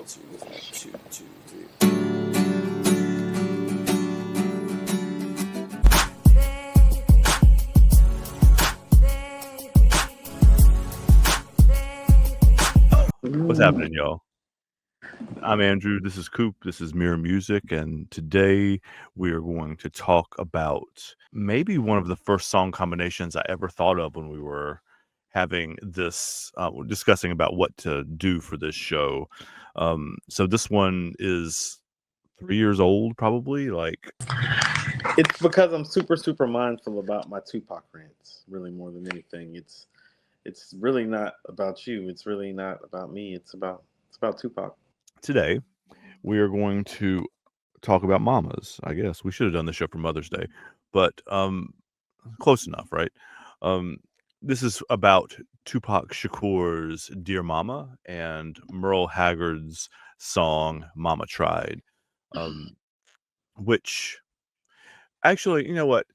two. We've had two, three. What's happening, y'all? I'm Andrew. This is Coop. This is Mirror Music. And today we are going to talk about maybe one of the first song combinations I ever thought of when we were having this, discussing about what to do for this show. So this one is 3 years old, probably. It's because I'm super mindful about my Tupac rants, really more than anything. It's really not about you. It's really not about me. It's about Tupac. Today we are going to talk about mamas. I guess we should have done the show for Mother's Day, but close enough, right? This is about Tupac Shakur's Dear Mama and Merle Haggard's song Mama Tried, which actually, you know what?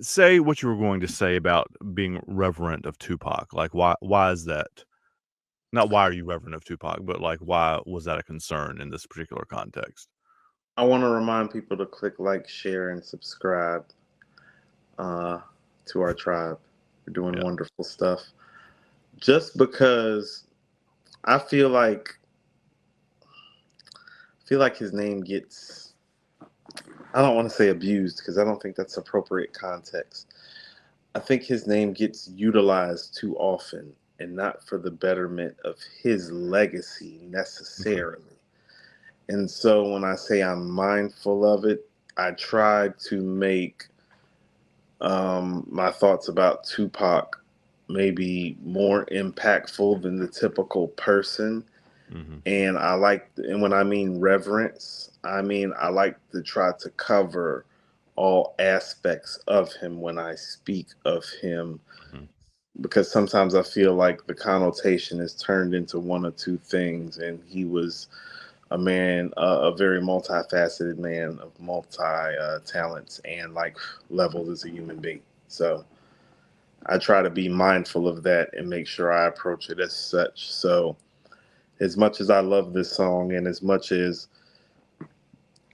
Say what you were going to say about being reverent of Tupac. Like, why is that? Not why are you reverent of Tupac, but like, why was that a concern in this particular context? I want to remind people to click like, share, and subscribe to our tribe. We're doing Yeah. wonderful stuff. Just because I feel like his name gets, I don't want to say abused because I don't think that's appropriate context. I think his name gets utilized too often and not for the betterment of his legacy necessarily. And so when I say I'm mindful of it, I try to make my thoughts about Tupac maybe more impactful than the typical person. Mm-hmm. And when I mean reverence, I mean I like to try to cover all aspects of him when I speak of him, Mm-hmm. because sometimes I feel like the connotation is turned into one or two things, and he was a man, a very multifaceted man of multi talents and like levels as a human being. So I try to be mindful of that and make sure I approach it as such. So as much as I love this song, and as much as,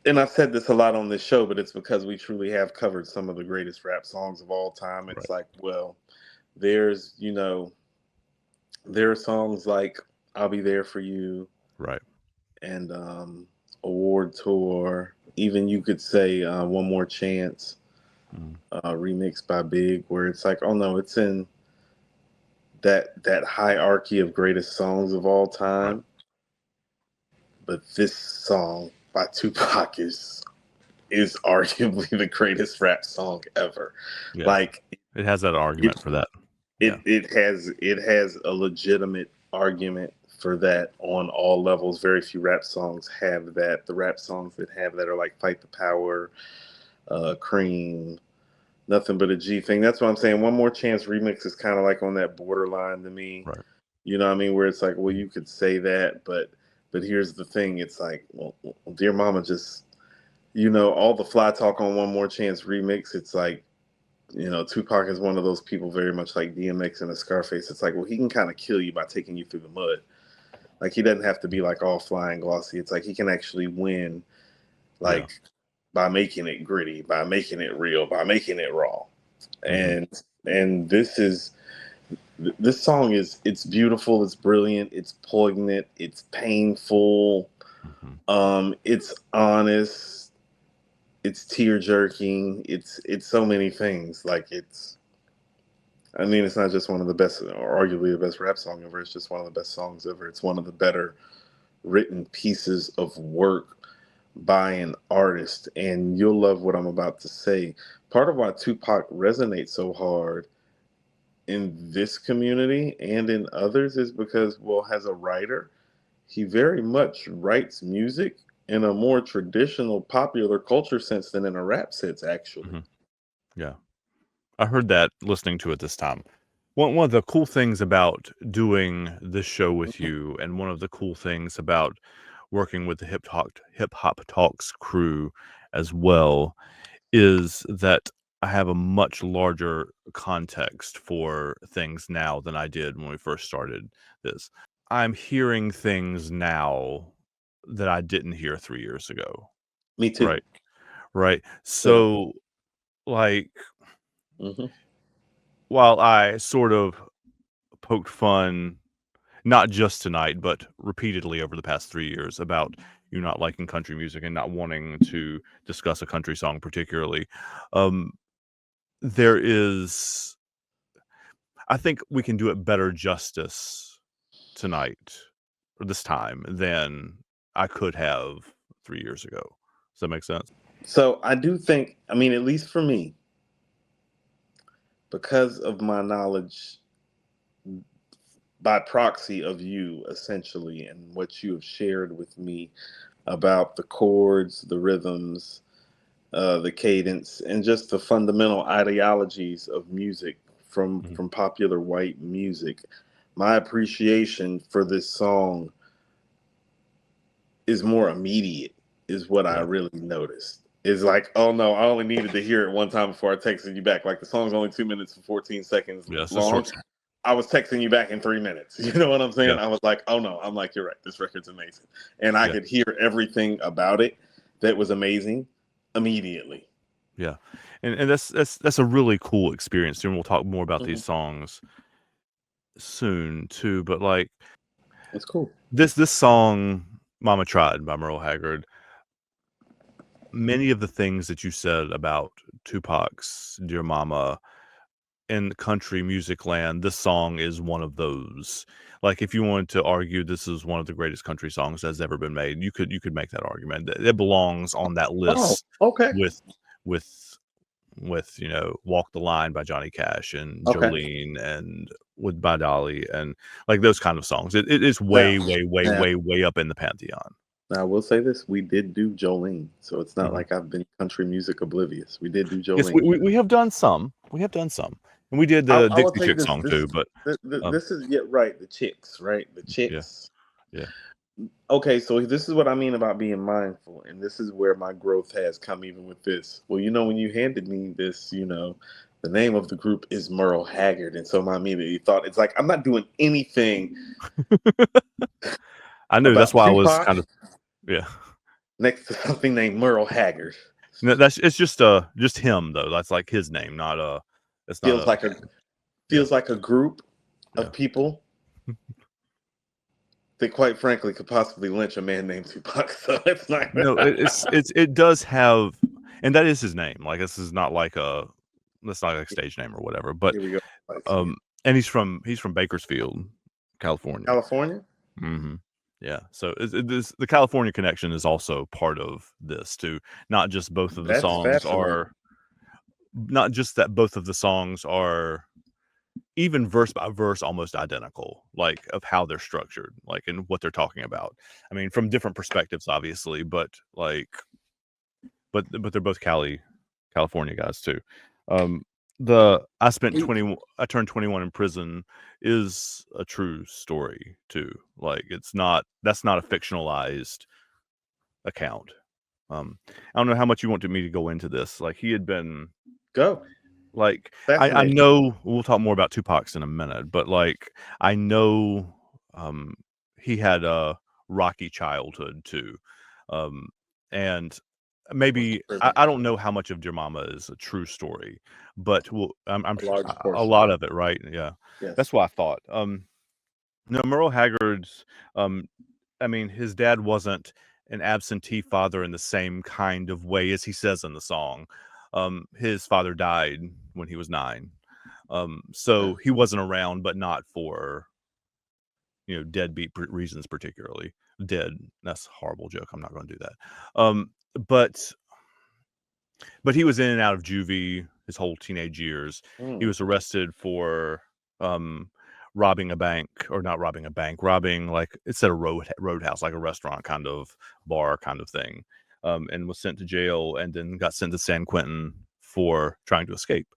and I've said this a lot on this show, but it's because we truly have covered some of the greatest rap songs of all time. It's Right. like, well, there's, there are songs like I'll Be There For You Right. and Award Tour. Even you could say One More Chance, Mm-hmm. remixed by Big, where it's like, oh no, it's in that hierarchy of greatest songs of all Right. time. But this song by Tupac is arguably the greatest rap song ever. Yeah. Like It has that argument for that. Yeah. it has a legitimate argument for that on all levels. Very few rap songs have that. The rap songs that have that are like Fight the Power, Cream, Nothing But a G Thing. That's what I'm saying. One More Chance remix is kind of like on that borderline to me. Right. You know what I mean? Where it's like, well, you could say that, but here's the thing. It's like, well, Dear Mama just, all the fly talk on One More Chance remix. It's like, Tupac is one of those people very much like DMX and a Scarface. It's like, well, he can kind of kill you by taking you through the mud. Like, he doesn't have to be like all flying glossy. It's like he can actually win, like, by making it gritty, by making it real, by making it raw. Mm-hmm. And this song it's beautiful, it's brilliant, it's poignant, it's painful, it's honest, it's tear jerking, it's so many things. Like I mean, it's not just one of the best, or arguably the best rap song ever. It's just one of the best songs ever. It's one of the better written pieces of work by an artist. And you'll love what I'm about to say. Part of why Tupac resonates so hard in this community and in others is because, well, as a writer, he very much writes music in a more traditional popular culture sense than in a rap sense, actually. Mm-hmm. Yeah. I heard that listening to it this time. One of the cool things about doing this show with you, and one of the cool things about working with the Hip Hop Talks crew as well, is that I have a much larger context for things now than I did when we first started this. I'm hearing things now that I didn't hear 3 years ago. Me too. Right. So, like, Mhm. while I sort of poked fun, not just tonight, but repeatedly over the past 3 years about you not liking country music and not wanting to discuss a country song particularly, there is I think we can do it better justice tonight or this time than I could have 3 years ago. Does that make sense? So I do think, I mean, at least for me, because of my knowledge by proxy of you, essentially, and what you have shared with me about the chords, the rhythms, the cadence, and just the fundamental ideologies of music from popular white music, my appreciation for this song is more immediate, is what I really noticed. It's like, oh no, I only needed to hear it one time before I texted you back. Like the song's only 2 minutes and 14 seconds Yes, long. I was texting you back in 3 minutes. You know what I'm saying? I was like, oh no, I'm like, you're right. This record's amazing. And I could hear everything about it that was amazing immediately. Yeah. And that's a really cool experience too, and we'll talk more about these songs soon too, but like It's cool. this song Mama Tried by Merle Haggard, many of the things that you said about Tupac's Dear Mama in country music land, this song is one of those. Like if you wanted to argue this is one of the greatest country songs that's ever been made, you could make that argument. It belongs on that list okay. with you know Walk the Line by Johnny Cash and Jolene and with by Dolly and like those kind of songs. It is way up in the pantheon. Now I will say this: we did do Jolene, so it's not like I've been country music oblivious. We did do Jolene. Yes, we have done some. We have done some, and we did the Dixie Chick song too. But this is right. The Chicks, right? The Chicks. Yeah. Okay, so this is what I mean about being mindful, and this is where my growth has come even with this. Well, you know, when you handed me this, you know, the name of the group is Merle Haggard, and so my immediately thought, it's like, I'm not doing anything. I knew that's why Tupac I was kind of, next to something named Merle Haggard. No, it's just him though. That's like his name, not it's not feels like a group of people that quite frankly could possibly lynch a man named Tupac. So it's not. No, it does have, and that is his name. Like this is not like that's not like a stage name or whatever. But here we go. And he's from Bakersfield, California. California. Mm-hmm. Yeah. So the California connection is also part of this too. Not just both of the songs are. Not just that both of the songs are even verse by verse almost identical, like of how they're structured, like and what they're talking about. I mean, from different perspectives, obviously, but like, but they're both California guys too. I turned 21 in prison is a true story too. Like that's not a fictionalized account. I don't know how much you wanted me to go into this. Like he had been like I know we'll talk more about Tupac's in a minute, but like I know he had a rocky childhood too, and maybe I don't know how much of Dear Mama is a true story, but I'm a lot of it, right? Yeah, that's what I thought. No, Merle Haggard's I mean, his dad wasn't an absentee father in the same kind of way as he says in the song. His father died when he was 9. So he wasn't around, but not for, you know, deadbeat reasons particularly. That's a horrible joke. I'm not going to do that. But he was in and out of juvie his whole teenage years. He was arrested for robbing a bank, or not robbing a bank, robbing like it's at a roadhouse, like a restaurant kind of bar kind of thing, and was sent to jail and then got sent to San Quentin for trying to escape.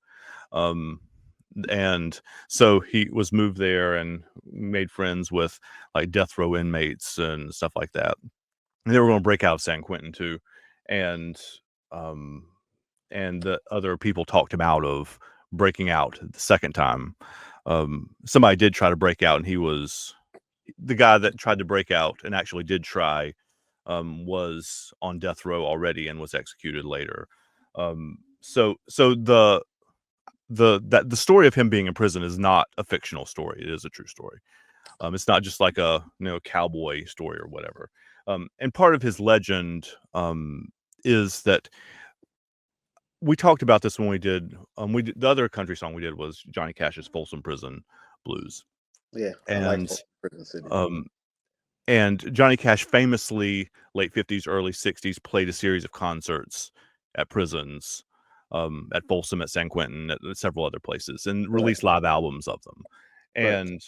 And so he was moved there and made friends with like death row inmates and stuff like that. And they were going to break out of San Quentin too. And the other people talked him out of breaking out the second time. Somebody did try to break out, and he was the guy that tried to break out and actually did try. was on death row already and was executed later. So the story of him being in prison is not a fictional story. It is a true story. It's not just like a cowboy story or whatever. And part of his legend is that we talked about this when we did the other country song we did was Johnny Cash's Folsom Prison Blues. Yeah, I like And Prison City. and Johnny Cash famously late 50s, early 60s played a series of concerts at prisons, at Folsom, at San Quentin, at several other places, and released live albums of them. And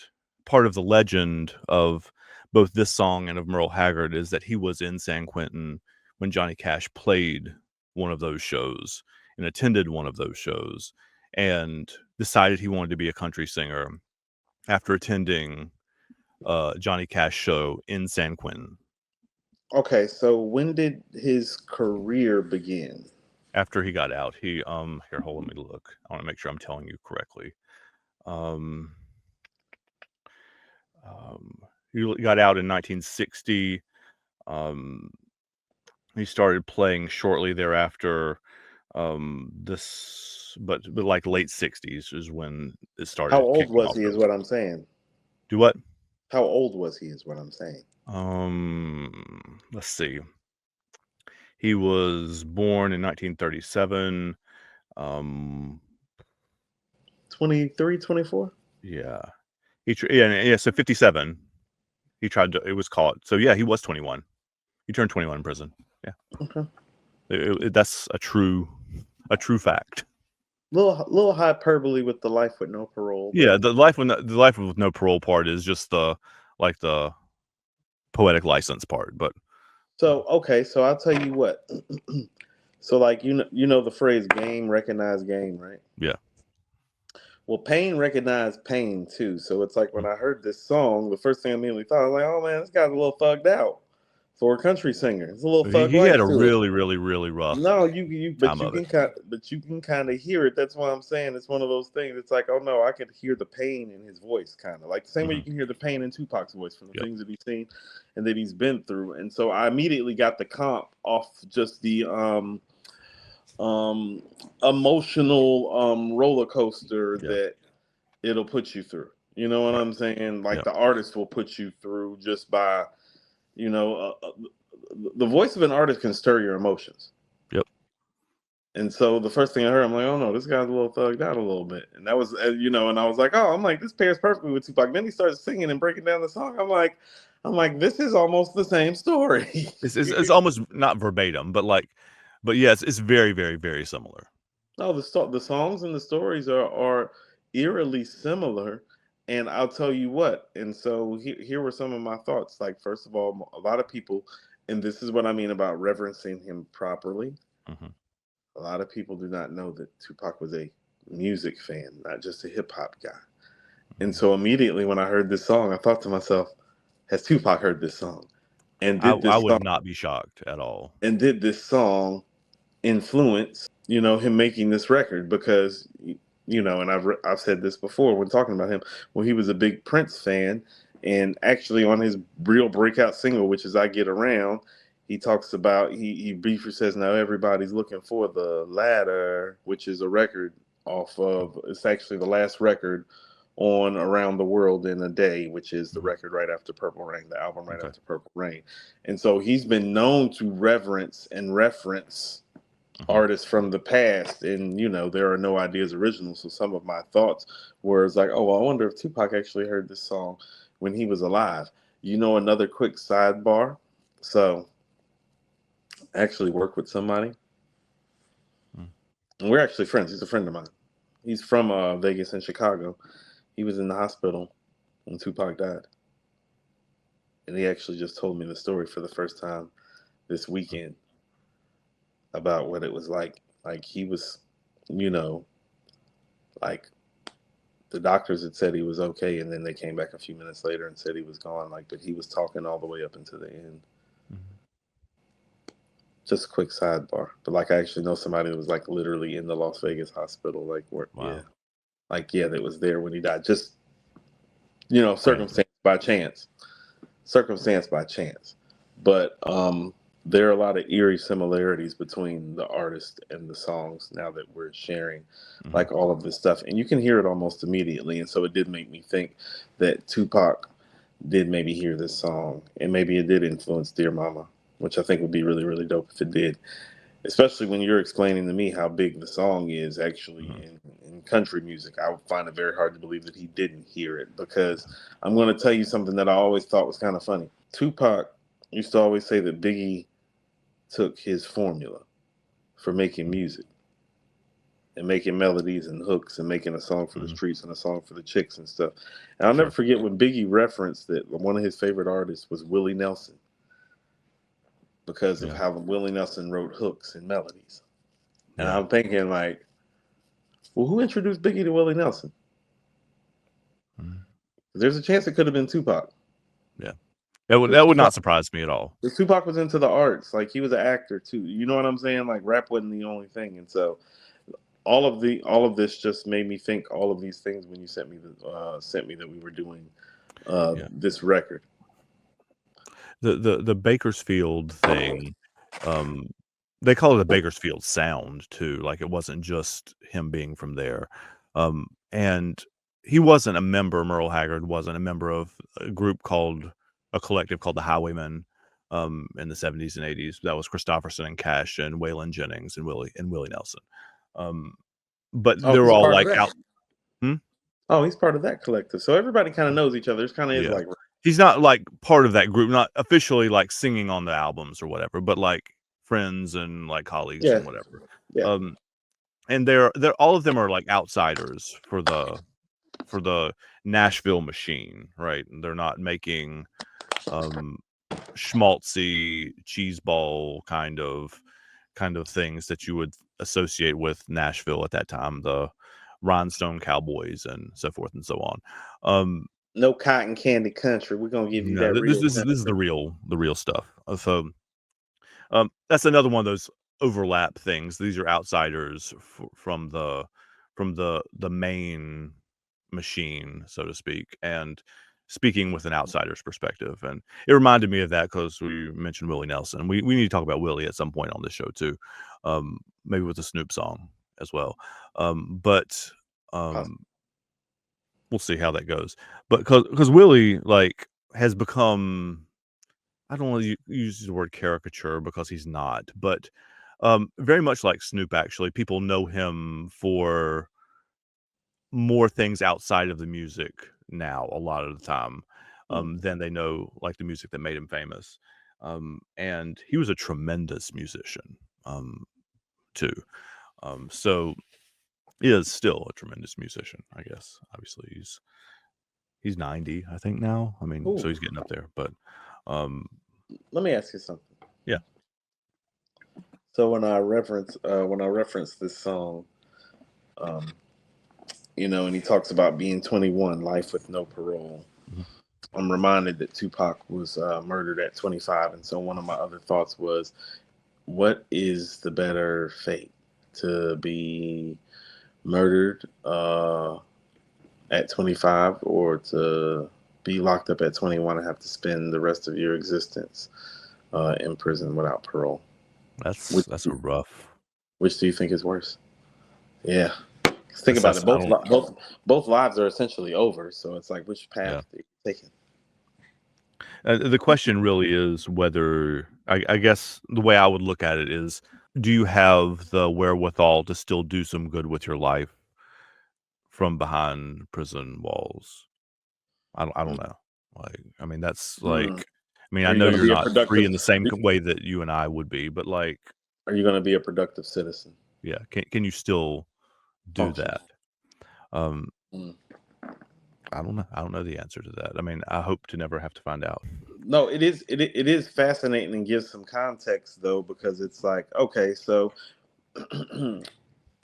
part of the legend of both this song and of Merle Haggard is that he was in San Quentin when Johnny Cash played one of those shows and attended one of those shows and decided he wanted to be a country singer after attending Johnny Cash show in San Quentin. Okay, so when did his career begin? After he got out, he here, hold on, let me look. I want to make sure I'm telling you correctly. He got out in 1960. He started playing shortly thereafter. But like late 60s is when it started. How old was he? Is what I'm saying. Do what? How old was he? Is what I'm saying. Let's see. He was born in 1937. 23, 24? Yeah. Yeah, so 57. He tried to, it was caught. So yeah, he was 21. He turned 21 in prison. Yeah. Okay. That's a true fact. Little hyperbole with the life with no parole. Yeah, the life with no parole part is just the poetic license part, but so okay, so I'll tell you what. So like you know the phrase game recognize game, right? Yeah. Well, pain recognized pain too. So it's like when I heard this song, the first thing I immediately thought, I was like, oh man, this guy's a little thugged out for a country singer. It's a little thug. He had a really rough. No, you can kind of hear it. That's why I'm saying it's one of those things. It's like, oh no, I could hear the pain in his voice, kind of like the same way you can hear the pain in Tupac's voice from the things that he's seen and that he's been through. And so I immediately got the comp off just the emotional roller coaster that it'll put you through. You know what I'm saying? Like the artist will put you through just by, the voice of an artist can stir your emotions. Yep. And so the first thing I heard, I'm like, oh no, this guy's a little thugged out a little bit. And that was, and I was like, oh, I'm like, this pairs perfectly with Tupac. Then he starts singing and breaking down the song. I'm like, this is almost the same story. It's almost not verbatim, but yes, it's very, very, very similar. No, the songs and the stories are eerily similar. And I'll tell you what. And so here were some of my thoughts. Like, first of all, a lot of people, and this is what I mean about reverencing him properly. Mm-hmm. A lot of people do not know that Tupac was a music fan, not just a hip hop guy. And so immediately when I heard this song, I thought to myself, has Tupac heard this song? And I would not be shocked at all. And did this song influence, him making this record? Because, and I've said this before when talking about him, well, he was a big Prince fan. And actually on his real breakout single, which is I Get Around, he talks about, he briefly says, now everybody's looking for the ladder, which is a record off of, it's actually the last record on Around the World in a Day, which is the record right after Purple Rain, the album right after Purple Rain. And so he's been known to reverence and reference artists from the past. And, there are no ideas original. So some of my thoughts were like, oh, well, I wonder if Tupac actually heard this song when he was alive. Another quick sidebar. So I actually work with somebody. And we're actually friends. He's a friend of mine. He's from Vegas and Chicago. He was in the hospital when Tupac died. And he actually just told me the story for the first time this weekend about what it was like. Like he was, like the doctors had said he was okay. And then they came back a few minutes later and said he was gone. But he was talking all the way up until the end. Just a quick sidebar. But I actually know somebody that was literally in the Las Vegas hospital. That was there when he died. Just, circumstance by chance. but there are a lot of eerie similarities between the artist and the songs now that we're sharing like all of this stuff, and you can hear it almost immediately. And so it did make me think that Tupac did maybe hear this song, and maybe it did influence Dear Mama, which I think would be really, really dope if it did, especially when you're explaining to me how big the song is actually in country music. I would find it very hard to believe that he didn't hear it, because I'm going to tell you something that I always thought was kind of funny. Tupac used to always say that Biggie took his formula for making music and making melodies and hooks and making a song for the streets and a song for the chicks and stuff. And I'll never forget when Biggie referenced that one of his favorite artists was Willie Nelson, because of how Willie Nelson wrote hooks and melodies. And I'm thinking, like, well, who introduced Biggie to Willie Nelson? There's a chance it could have been Tupac. Yeah. That would not surprise me at all. Tupac was into the arts. Like, he was an actor too. You know what I'm saying? Like, rap wasn't the only thing. And so all of this just made me think all of these things when you sent me that we were doing this record. The Bakersfield thing, they call it a Bakersfield sound too. Like, it wasn't just him being from there. And he wasn't a member, Merle Haggard wasn't a member of a collective called the Highwaymen in the 70s and 80s. That was Christopherson and Cash and Waylon Jennings and Willie Nelson. But they were all like out. Oh, he's part of that collective. So everybody kind of knows each other. It's kind of is like, he's not like part of that group, not officially like singing on the albums or whatever, but like friends and like colleagues and whatever. Yeah. And they're all of them are like outsiders for the Nashville machine, right? And they're not making schmaltzy cheeseball kind of things that you would associate with Nashville at that time, the Rhinestone Cowboys and so forth and so on. No cotton candy country. We're gonna give you that. This is the real stuff. So that's another one of those overlap things. These are outsiders from the main machine, so to speak, and speaking with an outsider's perspective. And it reminded me of that because we mentioned Willie Nelson. We need to talk about Willie at some point on this show too, maybe with a Snoop song as well. But we'll see how that goes. But because Willie like has become, I don't want to use the word caricature because he's not, but very much like Snoop, actually, people know him for more things outside of the music now a lot of the time than they know like the music that made him famous. And he was a tremendous musician too. So he is still a tremendous musician, I guess. Obviously he's 90, I think now. I mean, so he's getting up there, but let me ask you something. Yeah. So when I reference this song, and he talks about being 21, life with no parole, I'm reminded that Tupac was murdered at 25. And so one of my other thoughts was, what is the better fate? To be murdered at 25, or to be locked up at 21 and have to spend the rest of your existence in prison without parole? That's a rough. Which do you think is worse? Yeah. Think about it. Both lives are essentially over. So it's like, which path are you taking? The question really is whether, I guess the way I would look at it is, do you have the wherewithal to still do some good with your life from behind prison walls? I don't know. Like, I mean, that's like, I mean, I know you're not free in the same way that you and I would be, but like, are you going to be a productive citizen? Yeah. Can you still do that? I don't know. I don't know the answer to that. I mean, I hope to never have to find out. No, it is fascinating and gives some context though, because it's like, okay, so what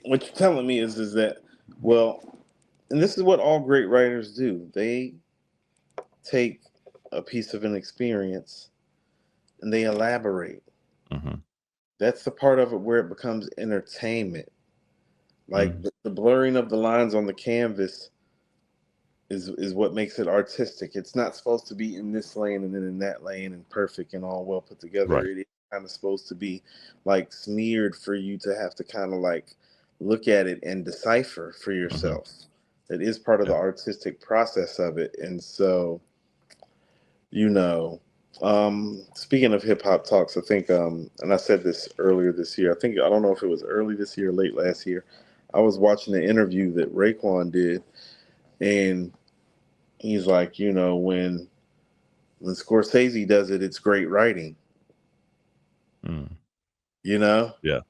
you're telling me is that, well, and this is what all great writers do. They take a piece of an experience and they elaborate. That's the part of it where it becomes entertainment. Like the blurring of the lines on the canvas is what makes it artistic. It's not supposed to be in this lane and then in that lane and perfect and all well put together. Right. It is kind of supposed to be like smeared for you to have to kind of like look at it and decipher for Hmm. yourself. It is part of the Yeah. artistic process of it. And so, you know, speaking of hip hop talks, I think and I said this earlier this year. I don't know if it was early this year or late last year. I was watching the interview that Raekwon did, and he's like, when Scorsese does it, it's great writing. Mm. You know, Yeah.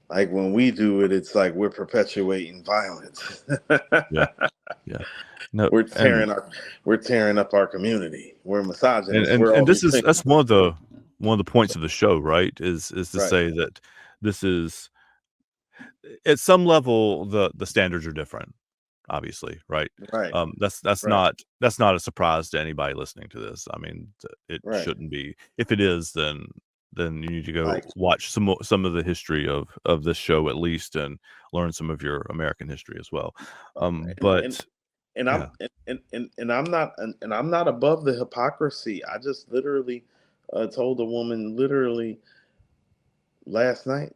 like when we do it, it's like we're perpetuating violence. Yeah. Yeah. No, we're and tearing our, we're tearing up our community. We're and misogynists. and, We're and all these things. that's one of the points of the show, right? Is to Right, say that this is at some level the standards are different, obviously, right? right, right, That's not a surprise to anybody listening to this. I mean, it right. shouldn't be. If it is, then you need to go Like, watch some of the history of this show at least, and learn some of your American history as well. and But and yeah. I'm not above the hypocrisy. I just literally told a woman literally last night,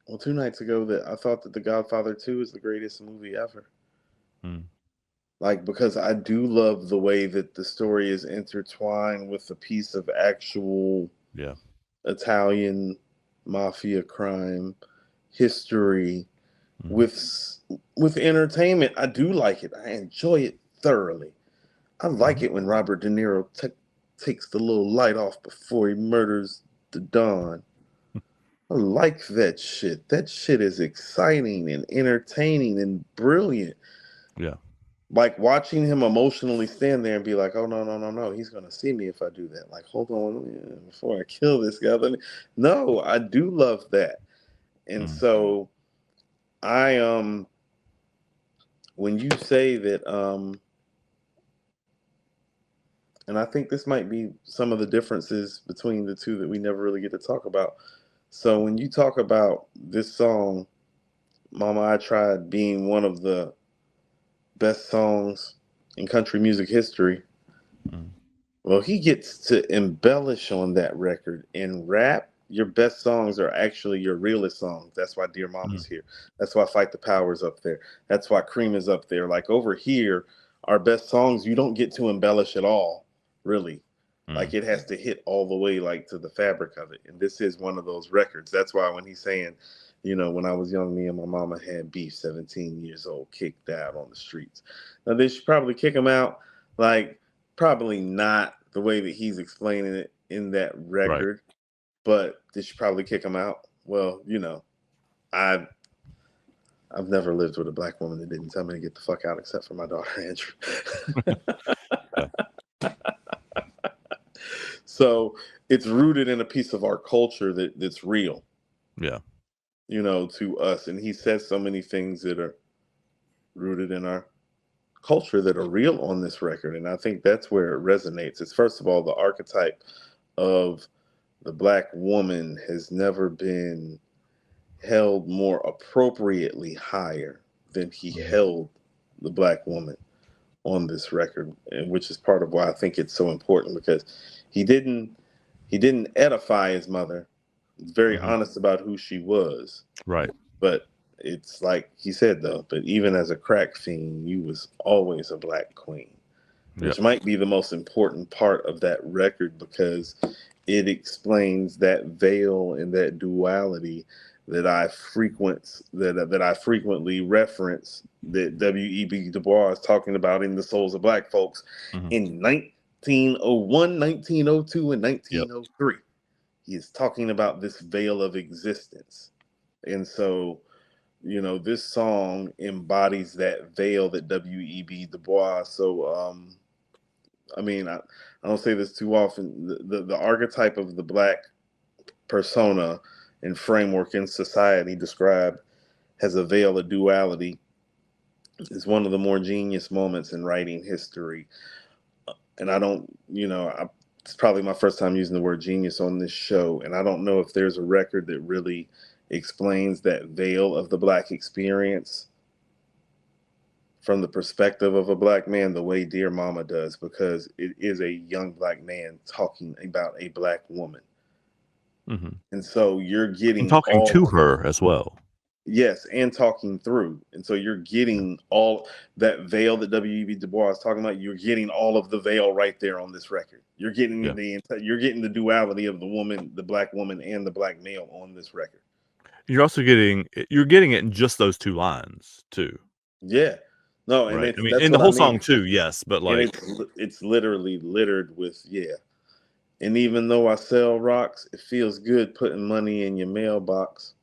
well, 2 nights ago, that I thought that The Godfather 2 is the greatest movie ever. Mm, Like, because I do love the way that the story is intertwined with a piece of actual yeah. Italian mafia crime history Mhm, with with entertainment. I do like it. I enjoy it thoroughly. I like mhm. it when Robert De Niro takes the little light off before he murders the Don. I like that shit. That shit is exciting and entertaining and brilliant. Yeah. Like watching him emotionally stand there and be like, "Oh no, no, no, no! He's gonna see me if I do that." Like, hold on, before I kill this guy. No, I do love that, and Mm, so I when you say that and I think this might be some of the differences between the two that we never really get to talk about. So when you talk about this song, "Mama I Tried" being one of the best songs in country music history, mm, well, he gets to embellish on that record. In rap, your best songs are actually your realest songs. That's why Dear mm, Mama's here. That's why Fight the Power's up there. That's why Cream is up there. Like over here, our best songs, you don't get to embellish at all, really. Like mm. it has to hit all the way like to the fabric of it. And this is one of those records. That's why when he's saying, when I was young, me and my mama had beef, 17 years old, kicked out on the streets. Now they should probably kick him out. Like, probably not the way that he's explaining it in that Right. record, but they should probably kick him out. Well, I've I've never lived with a black woman that didn't tell me to get the fuck out, except for my daughter Andrew. Yeah. So it's rooted in a piece of our culture that's real, Yeah. to us. And he says so many things that are rooted in our culture that are real on this record. And I think that's where it resonates. It's first of all the archetype of the black woman has never been held more appropriately higher than he Mhm. held the black woman on this record, and which is part of why I think it's so important, because he didn't he didn't edify his mother. He's very Mhm. honest about who she was, Right. but it's like he said though, but even as a crack fiend, you was always a black queen, Yeah. which might be the most important part of that record, because it explains that veil and that duality that I frequently reference, that W.E.B. Du Bois is talking about in The Souls of Black Folks Mhm. in 1901, 1902, and Yep. 1903. He is talking about this veil of existence. And so, this song embodies that veil that W.E.B. Du Bois. So, I mean, I don't say this too often. The archetype of the black persona and framework in society described as a veil of duality is one of the more genius moments in writing history. And I don't, it's probably my first time using the word genius on this show. And I don't know if there's a record that really explains that veil of the black experience from the perspective of a black man the way Dear Mama does, because it is a young black man talking about a black woman. hmm And so you're And getting talking to all, her as well. yes, and talking through. And so you're getting all that veil that W.E.B. Du Bois is talking about. You're getting all of the veil right there on this record. You're getting Yeah. you're getting the duality of the woman, the black woman, and the black male on this record. You're also getting it in just those 2 lines too, Yeah. No, and right? I mean, that's in the what I whole mean. song too, yes, but And like, it's literally littered with, yeah. And even though I sell rocks, it feels good putting money in your mailbox.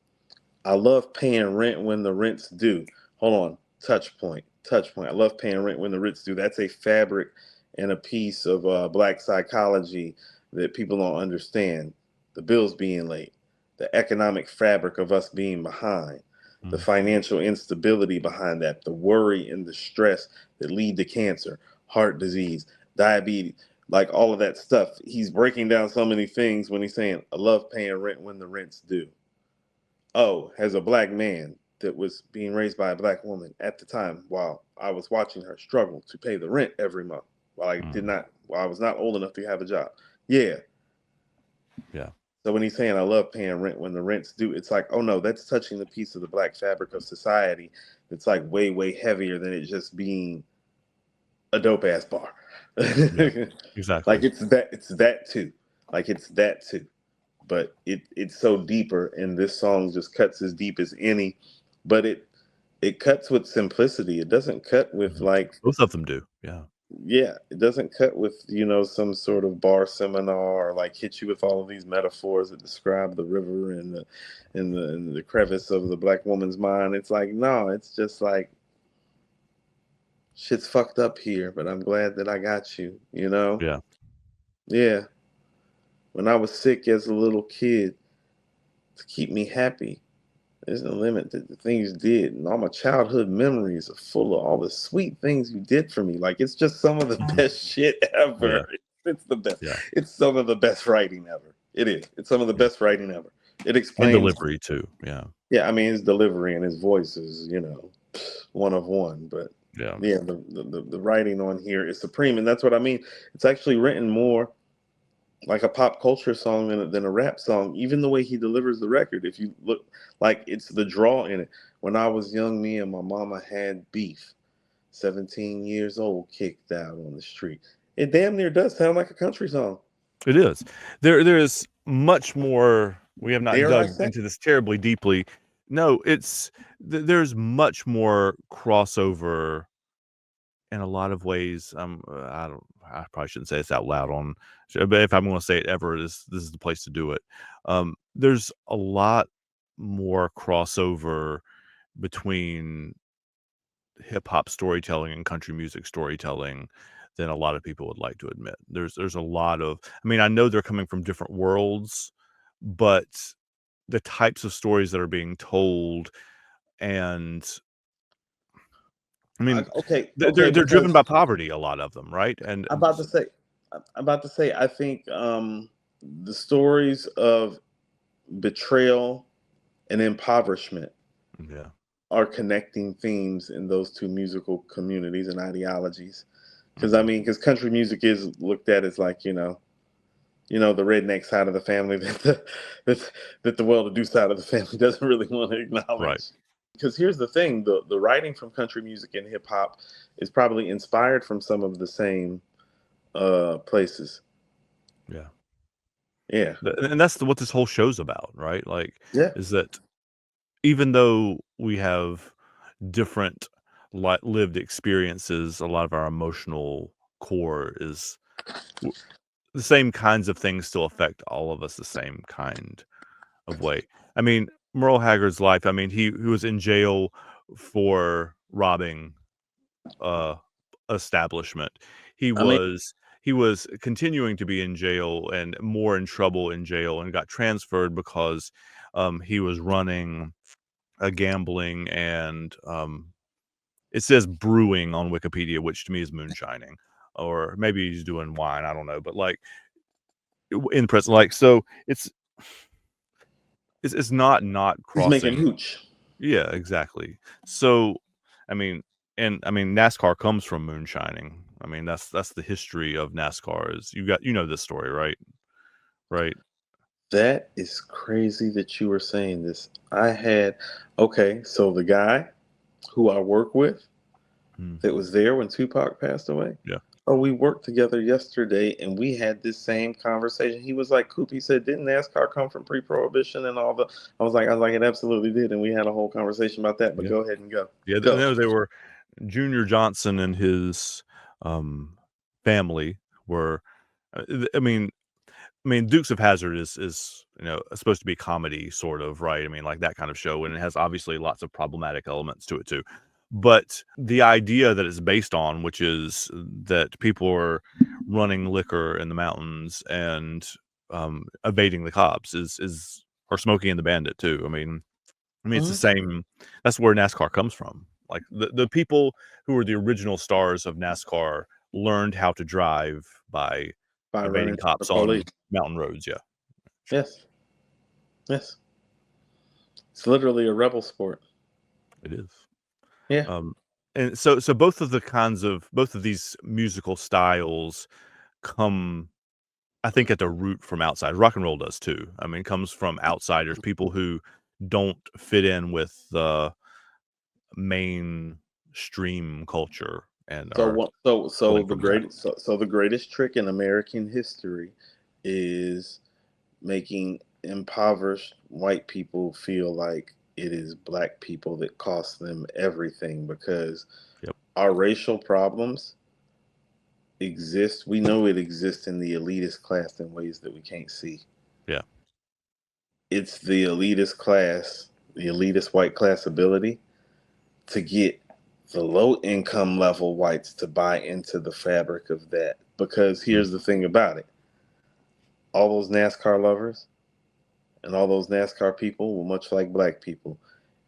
I love paying rent when the rent's due. Hold on. Touch point. Touch point. I love paying rent when the rent's due. That's a fabric and a piece of black psychology that people don't understand. The bills being late, the economic fabric of us being behind, the mm, financial instability behind that, the worry and the stress that lead to cancer, heart disease, diabetes, like all of that stuff. He's breaking down so many things when he's saying, I love paying rent when the rent's due. Oh, as a black man that was being raised by a black woman at the time, while I was watching her struggle to pay the rent every month, mm, while I was not old enough to have a job. Yeah. yeah. So when he's saying I love paying rent when the rent's due, it's like, oh no, that's touching the piece of the black fabric of society that's like way, way heavier than it just being a dope ass bar. Yeah. Like Exactly. it's that too. Like it's that too. But it's so deeper, and this song just cuts as deep as any, but it cuts with simplicity. It doesn't cut with Mhm. like, Both of them do. Yeah. yeah, it doesn't cut with, some sort of bar seminar, or like hit you with all of these metaphors that describe the river and the crevice of the black woman's mind. It's like, no, it's just like, shit's fucked up here, but I'm glad that I got you, you know? Yeah. Yeah. When I was sick as a little kid, to keep me happy, there's no limit to the things you did, and all my childhood memories are full of all the sweet things you did for me. Like, it's just some of the Mhm. best shit ever. Yeah. It's the best. Yeah. It's some of the best writing ever. It is. It's some of the Yeah. best writing ever. It And explains. delivery too. Yeah. Yeah, I mean, his delivery and his voice is, one of one. But Yeah. yeah, the writing on here is supreme, and that's what I mean. It's actually written more like a pop culture song than a rap song. Even the way he delivers the record, if you look, like, it's the draw in it. When I was young, me and my mama had beef. 17 years old, kicked out on the street. It damn near does sound like a country song. It is. There is much more. We have not Dare I dug say? into this terribly deeply. No, there's much more crossover in a lot of ways. I probably shouldn't say this out loud but if I'm going to say it ever, this is the place to do it. There's a lot more crossover between hip hop storytelling and country music storytelling than a lot of people would like to admit. There's a lot of, I mean, I know they're coming from different worlds, but the types of stories that are being told, and I mean, Okay, they're driven because by poverty, a lot of them, right? And I'm about to say, I think the stories of betrayal and impoverishment yeah, are connecting themes in those two musical communities and ideologies. Because I mhm, mean, because country music is looked at as like, the redneck side of the family that the well-to-do side of the family doesn't really want to right, acknowledge. Because here's the thing: the writing from country music and hip hop is probably inspired from some of the same places. yeah. Yeah, And that's what this whole show's about, right? Like, yeah. is that even though we have different lived experiences, a lot of our emotional core is the same kinds of things still affect all of us the same kind of way. I mean, Merle Haggard's life, I mean, he was in jail for robbing uh establishment. He I mean, was he was continuing to be in jail and more in trouble in jail, and got transferred because he was running a gambling and it says brewing on Wikipedia, which to me is moonshining, or maybe he's doing wine, I don't know, but like in prison, like, so it's not he's making crossing. hooch. Yeah, exactly. So, I mean, and I mean, NASCAR comes from moonshining. I mean, that's the history of NASCAR. Is you know this story, right? Right. That is crazy that you were saying this. Okay, so the guy who I work with Mm, that was there when Tupac passed away. yeah. Oh, we worked together yesterday and we had this same conversation. He was like, Coop, he said, didn't NASCAR come from pre-prohibition and all the I was like, it absolutely did. And we had a whole conversation about that, but Yeah. go ahead and go. Yeah. Go. No, they were Junior Johnson and his family were. I mean, Dukes of Hazzard is supposed to be comedy, sort of, right? I mean, like that kind of show, and it has obviously lots of problematic elements to it too. But the idea that it's based on, which is that people are running liquor in the mountains and evading the cops, is or Smokey and the Bandit too. It's the Mhm. same. That's where NASCAR comes from. Like the people who were the original stars of NASCAR learned how to drive by By evading running from the cops on police. mountain roads. Yeah, Yes. Yes. It's literally a rebel sport. it is. Yeah. Um, and so both of these musical styles come, I think, at the root from outside. Rock and roll does too. I mean, it comes from outsiders, people who don't fit in with the mainstream culture and So are what? So pulling the from that. greatest. So the greatest trick in American history is making impoverished white people feel like it is black people that cost them everything because Yep. our racial problems exist. We know it exists in the elitist class in ways that we can't see. Yeah. It's the elitist class, the elitist white class ability to get the low income level whites to buy into the fabric of that. Because Mm. here's the thing about it, all those NASCAR lovers and all those NASCAR people were much like black people.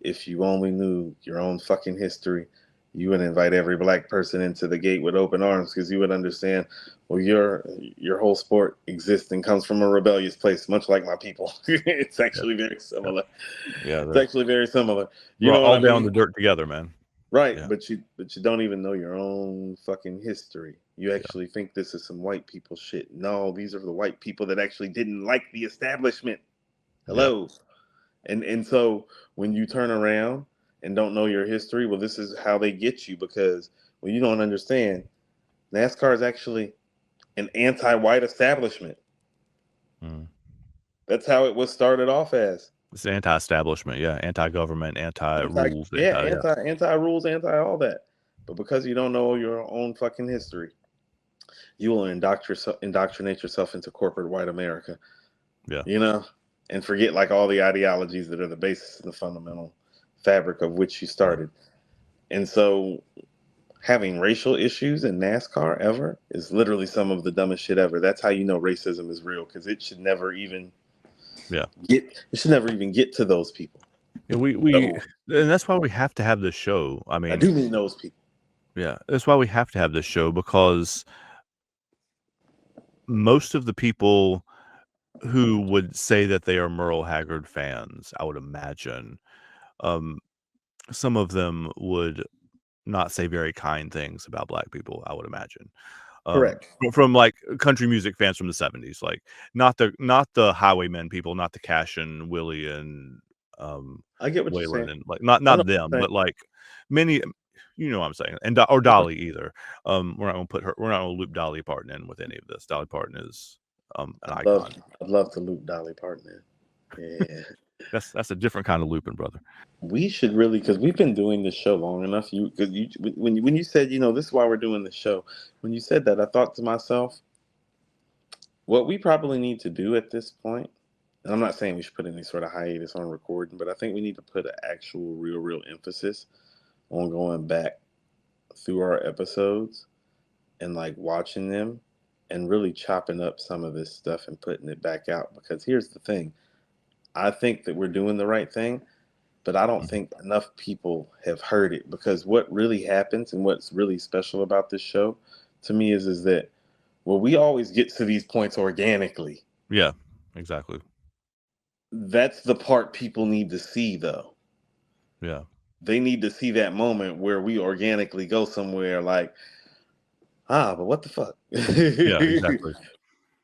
If you only knew your own fucking history, you would invite every black person into the gate with open arms because you would understand, well, your whole sport exists and comes from a rebellious place, much like my people. It's Yeah. actually very similar. Yeah. It's actually very similar. You We're know what all I down the mean? dirt together, man. Right, Yeah. but you don't even know your own fucking history. You Yeah. actually think this is some white people shit. No, these are the white people that actually didn't like the establishment. Yeah. Hello. And so when you turn around and don't know your history, well, this is how they get you because well, you don't understand. NASCAR is actually an anti-white establishment. Mm. That's how it was started off as. It's anti-establishment. Yeah. Anti-government, Anti, anti-rules, yeah, yeah. anti rules, anti all that. But because you don't know your own fucking history, you will indoctrinate yourself into corporate white America, Yeah. you know, and forget like all the ideologies that are the basis and the fundamental fabric of which you started. And so having racial issues in NASCAR ever is literally some of the dumbest shit ever. That's how you know racism is real because it should never even Yeah. get to those people. And No, and that's why we have to have this show. I I mean, do mean those people. yeah, that's why we have to have this show because most of the people who would say that they are Merle Haggard fans, I would imagine, um, some of them would not say very kind things about black people, I would imagine. Correct. From like country music fans from the 70s, like not the Highwaymen people, not the Cash and Willie and I get what you're Waylon saying. and like I know not what them, you're saying. but like many, you know what I'm saying, and or Dolly either. We're not gonna loop Dolly Parton in with any of this. Dolly Parton is an I'd love, icon. I'd love to loop Dolly Parton in. Yeah. That's a different kind of looping, brother. We should really, because we've been doing this show long enough. Because when you said, this is why we're doing this show. When you said that, I thought to myself, what we probably need to do at this point, and I'm not saying we should put any sort of hiatus on recording, but I think we need to put an actual, real emphasis on going back through our episodes and like watching them and really chopping up some of this stuff and putting it back out. Because here's the thing, I think that we're doing the right thing, but I don't Mhm. think enough people have heard it. Because what really happens and what's really special about this show to me is that, well, we always get to these points organically. Yeah, exactly. That's the part people need to see, though. Yeah. they need to see that moment where we organically go somewhere like, but what the fuck? Yeah, exactly.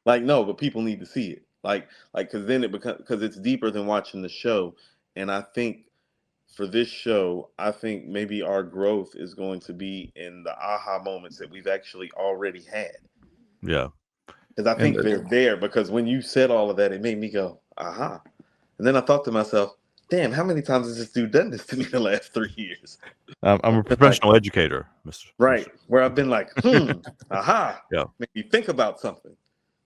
Like, no, but people need to see it. Like, because then it becomes, because it's deeper than watching the show. And I think for this show, I think maybe our growth is going to be in the aha moments that we've actually already had. Yeah. Because I And think they're there. Because when you said all of that, it made me go, aha. And then I thought to myself, damn, how many times has this dude done this to me the last 3 years? I'm a professional educator, Mr. Right. Where I've been like, aha. Yeah. Make me think about something.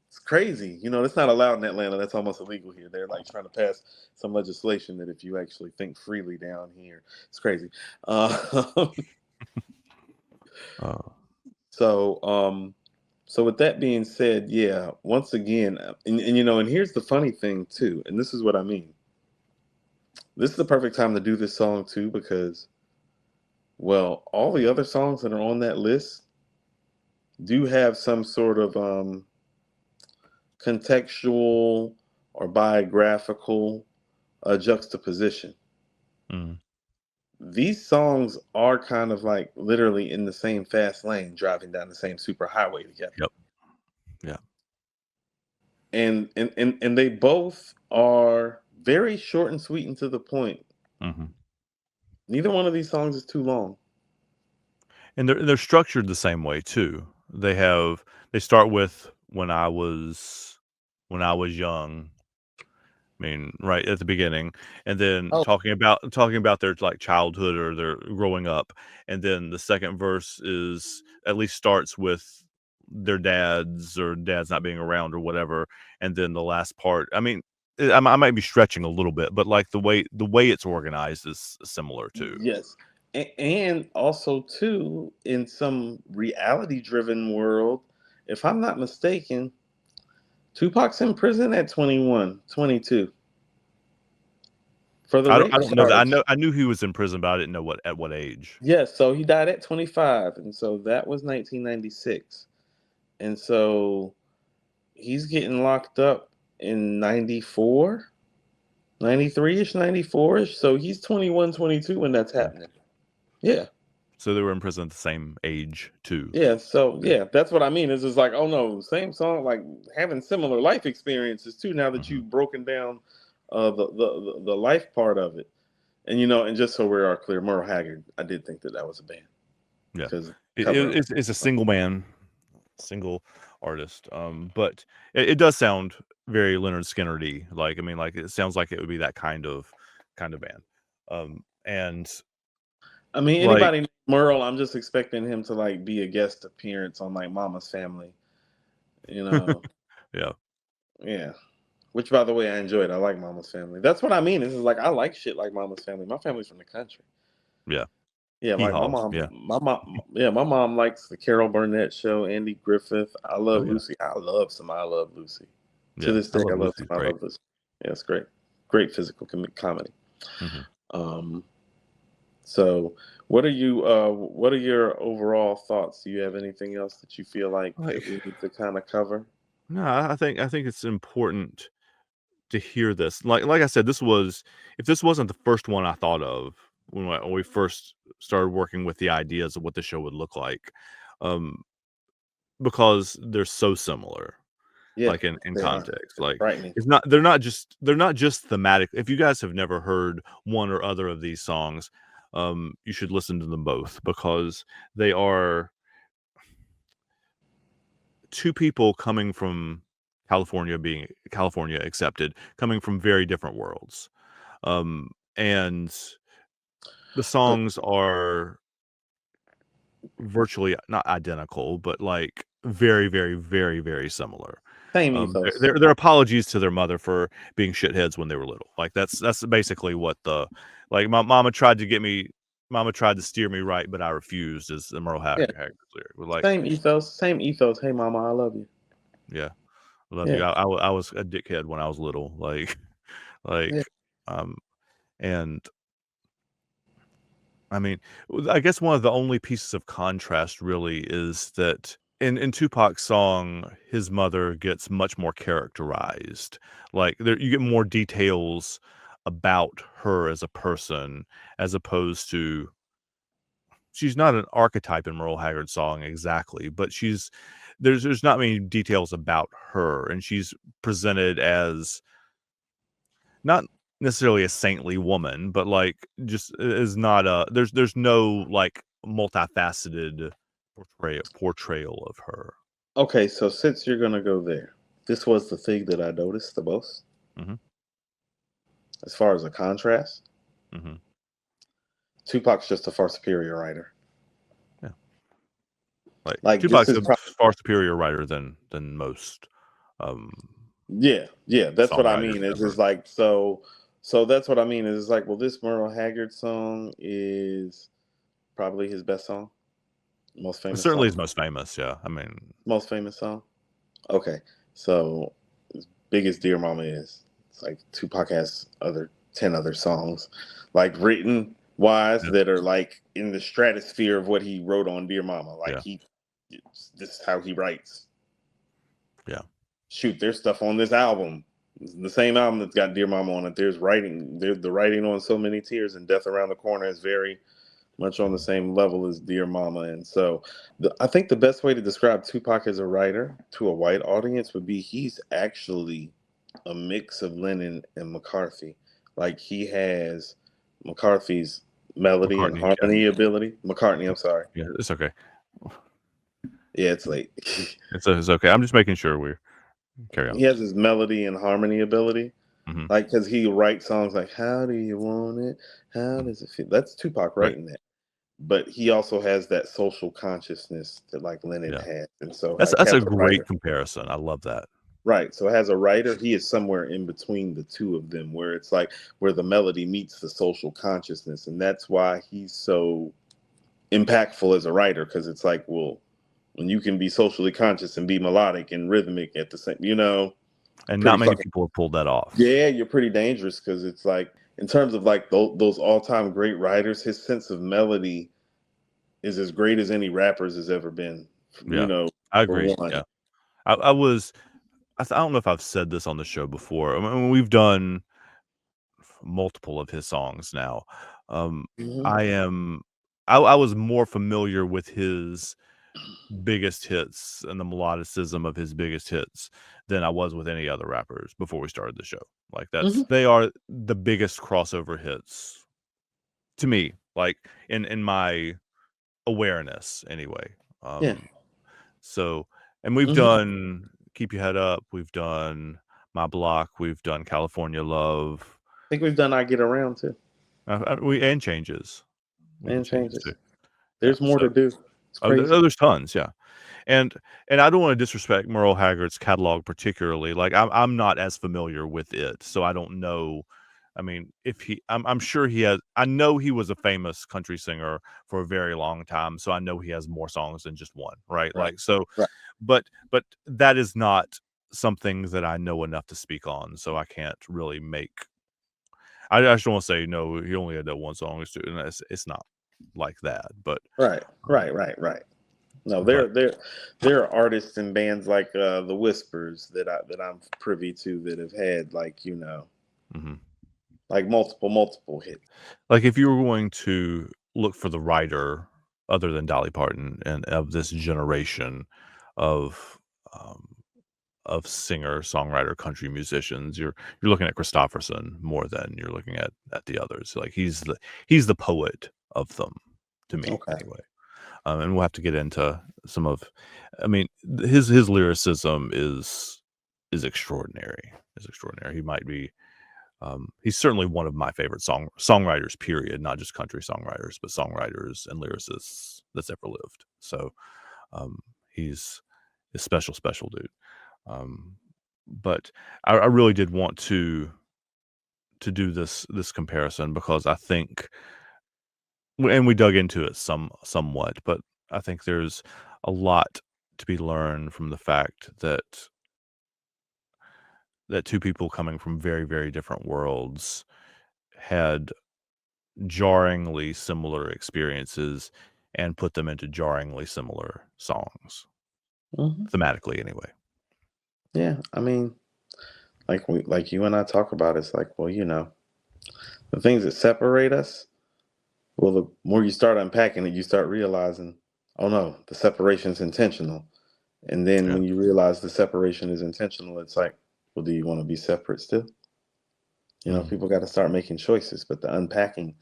It's crazy. You know, that's not allowed in Atlanta. That's almost illegal here. They're like trying to pass some legislation that if you actually think freely down here, it's crazy. Uh, So with that being said, yeah, once again, and you know, and here's the funny thing too, and this is what I mean. This is the perfect time to do this song too, because, well, all the other songs that are on that list do have some sort of contextual or biographical juxtaposition. mm, These songs are kind of like literally in the same fast lane, driving down the same super highway together. Yep. Yeah. And they both are very short and sweet and to the point. hmm Neither one of these songs is too long. And they're structured the same way too. They start with when I was young. I mean, right at the beginning, and then Oh, talking about their like childhood or their growing up, and then the second verse is at least starts with their dads not being around or whatever, and then the last part. I mean, I might be stretching a little bit, but like the way it's organized is similar too. yes. And also too, in some reality driven world, if I'm not mistaken, Tupac's in prison at 21, 22 for the I rape don't know that charge. I knew he was in prison, but I didn't know at what age. Yes, so he died at 25, and so that was 1996. And so he's getting locked up in 94, 93ish, 94ish. So he's 21, 22 when that's Yeah. happening. Yeah. So they were in prison at the same age too. Yeah. So yeah, that's what I mean. It's just like, oh no, same song, like having similar life experiences too, now that Mhm. you've broken down the life part of it. And you know, and just so we are clear, Merle Haggard, I did think that was a band. Yeah. Because cover of It's a single artist. But it does sound very Leonard Skinner-y. Like, I mean, like it sounds like it would be that kind of band. And I mean, like, anybody named Merle, I'm just expecting him to like be a guest appearance on like Mama's Family, you know. yeah, Yeah. Which, by the way, I enjoyed. I like Mama's Family. That's what I mean. This is like I like shit like Mama's Family. My family's from the country. yeah, Yeah, hee like haws, yeah, my mom likes the Carol Burnett show, Andy Griffith. I oh love yeah, Lucy. I love some I Love Lucy. To yeah. this I day, I love love Lucy's some I great. Love Lucy. Yeah, it's great. Great physical comedy. hmm Um, so what are your overall thoughts? Do you have anything else that you feel like Like, that we need to kind of cover? no, I think it's important to hear this. Like I said, if this wasn't the first one I thought of when we first started working with the ideas of what the show would look like, um, because they're so similar, Yeah, like in they are. context. It's Like frightening. it's not they're not just thematic. If you guys have never heard one or other of these songs, you should listen to them both because they are two people coming from California accepted, coming from very different worlds. And the So songs are virtually not identical, but like very, very, very, very similar. same ethos. Their apologies to their mother for being shitheads when they were little. Like that's basically what like my mama tried to steer me right, but I refused. Is the Merle Yeah, Haggard lyric? Like, same ethos. Same ethos. Hey, mama, I love you. yeah, I love Yeah, you. I was a dickhead when I was little. Like, yeah. like, um, and I mean, I guess one of the only pieces of contrast really is that in Tupac's song, his mother gets much more characterized. Like there, you get more details about her as a person, as opposed to she's not an archetype in Merle Haggard's song exactly, but there's not many details about her, and she's presented as not necessarily a saintly woman, but like just is not a there's no like multifaceted portrayal of her. Okay, so since you're gonna go there, this was the thing that I noticed the most Mm-hmm. as far as a contrast. Mm-hmm. Tupac's just a far superior writer. Yeah, like Like this Tupac's is a far superior writer than most. Um, Yeah, that's what I songwriters mean. It's ever. just like so that's what I mean. Is like, well, this Merle Haggard song is probably his best song, most famous Certainly song, his most famous. Yeah, I mean, most famous song. Okay, so as big as Dear Mama is, it's like Tupac has 10 other songs, like written wise yeah, that are like in the stratosphere of what he wrote on Dear Mama. Like yeah, this is how he writes. yeah. Shoot, there's stuff on this album. The same album that's got Dear Mama on it. There's writing. The writing on So Many Tears and Death Around the Corner is very much on the same level as Dear Mama. And so I think the best way to describe Tupac as a writer to a white audience would be he's actually a mix of Lennon and McCarthy. Like he has McCarthy's melody and McCartney. Yeah, harmony ability. McCartney, I'm sorry. yeah. It's okay. Yeah, it's late. It's okay. I'm just making sure we're carry on. He has his melody and harmony ability. Mm-hmm. Like, because he writes songs like, how do you want it? How does it feel? That's Tupac Right. writing that. But he also has that social consciousness that like Lennon Yeah. had. And so That's like, a as a writer, great comparison. I love that. right. So as a writer, he is somewhere in between the two of them, where it's like where the melody meets the social consciousness. And that's why he's so impactful as a writer, because it's like, well, when you can be socially conscious and be melodic and rhythmic at the same, And pretty not many fucking people have pulled that off. yeah, you're pretty dangerous, because it's like in terms of like those all-time great writers, his sense of melody is as great as any rapper's has ever been. Yeah, I For agree. one. Yeah, I don't know if I've said this on the show before. I mean, we've done multiple of his songs now. Mhm. I was more familiar with his biggest hits and the melodicism of his biggest hits than I was with any other rappers before we started the show. Like Mhm. they are the biggest crossover hits to me, like in my awareness anyway. Yeah. So and we've Mhm. I done Keep Your Head Up, we've done My Block, we've done California Love, think we've done I Get Around too, we and Changes. We did and Changes Changes. too. Yeah, There's more so to do. It's crazy. there's tons, yeah. And I don't wanna disrespect Merle Haggard's catalog particularly, like, I'm not as familiar with it, so I don't know. I mean, if I'm sure he has. I know he was a famous country singer for a very long time, so I know he has more songs than just one, right? Right. Like, so Right. but that is not something that I know enough to speak on, so I can't really make I just don't wanna say, "No, he only had that one song," and it's not like that, but, Right. um, Right. No, but there are artists and bands like the Whispers that I'm privy to that have had like mhm. like multiple hits. Like, if you were going to look for the writer other than Dolly Parton and of this generation of, um, of singer, songwriter, country musicians, you're looking at Christopherson more than you're looking at the others. Like, he's the poet of them, to me, Okay. anyway. And we'll have to get into some of I mean, his lyricism is extraordinary, He might be he's certainly one of my favorite songwriters, period, not just country songwriters, but songwriters and lyricists that's ever lived. So um, he's a special dude. Um, but I really did want to do this comparison because I think, and we dug into it somewhat, but I think there's a lot to be learned from the fact that two people coming from very very different worlds had jarringly similar experiences and put them into jarringly similar songs, Hmm. thematically anyway. Yeah, I mean, like you and I talk about, it's like, well, The things that separate us, well, the more you start unpacking it, you start realizing, oh no, the separation is intentional. And then Yeah. when you realize the separation is intentional, it's like, well, do you want to be separate still? People got to start making choices, but the unpacking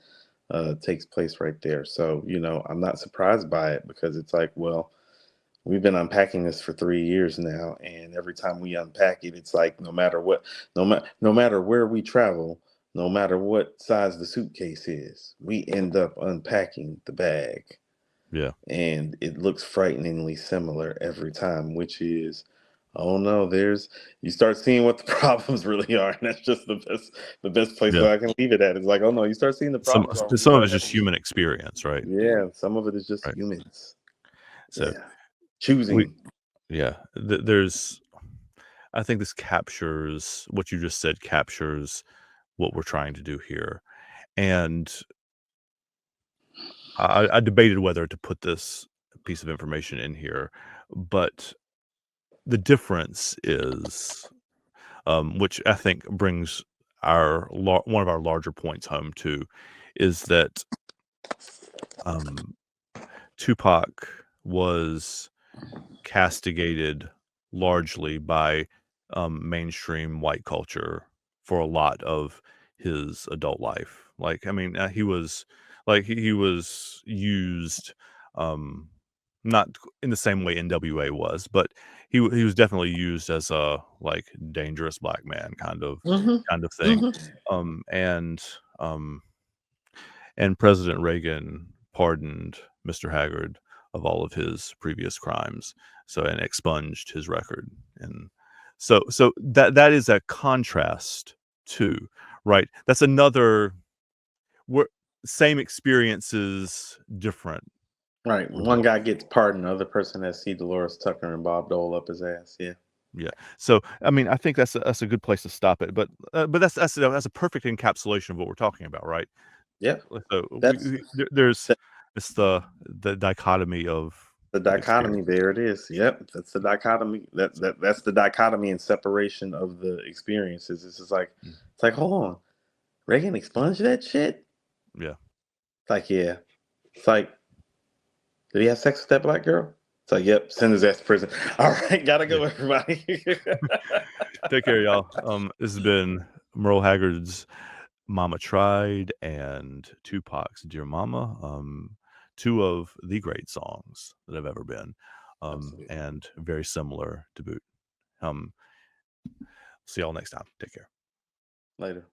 takes place right there. So, I'm not surprised by it because it's like, well, we've been unpacking this for 3 years now, and every time we unpack it, it's like no matter what, no matter where we travel, no matter what size the suitcase is, we end up unpacking the bag, Yeah. and it looks frighteningly similar every time, which is, oh no, you start seeing what the problems really are, and that's just the best place Yeah. that I can leave it at. It's like, oh no, you start seeing the Some problems are when you some of start it's just having, human experience, right? yeah, some of it is just Right. humans, So yeah, we choosing. yeah, there's I think this captures what you just said captures what we're trying to do here. And I debated whether to put this piece of information in here, but the difference is, which I think brings one of our larger points home too, is that um, Tupac was castigated largely by mainstream white culture for a lot of his adult life. Like, I mean, he was he was used, um, not in the same way NWA was, but he was definitely used as a dangerous black man Hmm. kind of thing. Hmm. Um, and um, and President Reagan pardoned Mr. Haggard of all of his previous crimes, and expunged his record, and so that is a contrast too, right? That's another where same experiences, different Right. One results. guy gets pardoned, the other person has C. Dolores Tucker and Bob Dole up his ass. Yeah. Yeah. So, I mean, I think that's a good place to stop it, but that's a perfect encapsulation of what we're talking about, right? Yeah. So That's there's that, it's the dichotomy the of dichotomy. experience. There it is. Yep. That's the dichotomy. So, That's the dichotomy and separation of the experiences. It's just like, mm, hold on. Reagan expunged that shit? yeah. It's like, yeah. It's like, did he have sex with that black girl? It's like, yep, send his ass to prison. All right, gotta Yeah. go, everybody. Take care, y'all. This has been Merle Haggard's "Mama Tried" and Tupac's "Dear Mama." Two of the great songs that have ever been, Absolutely. and very similar to boot. Um, see y'all next time. Take care. Later.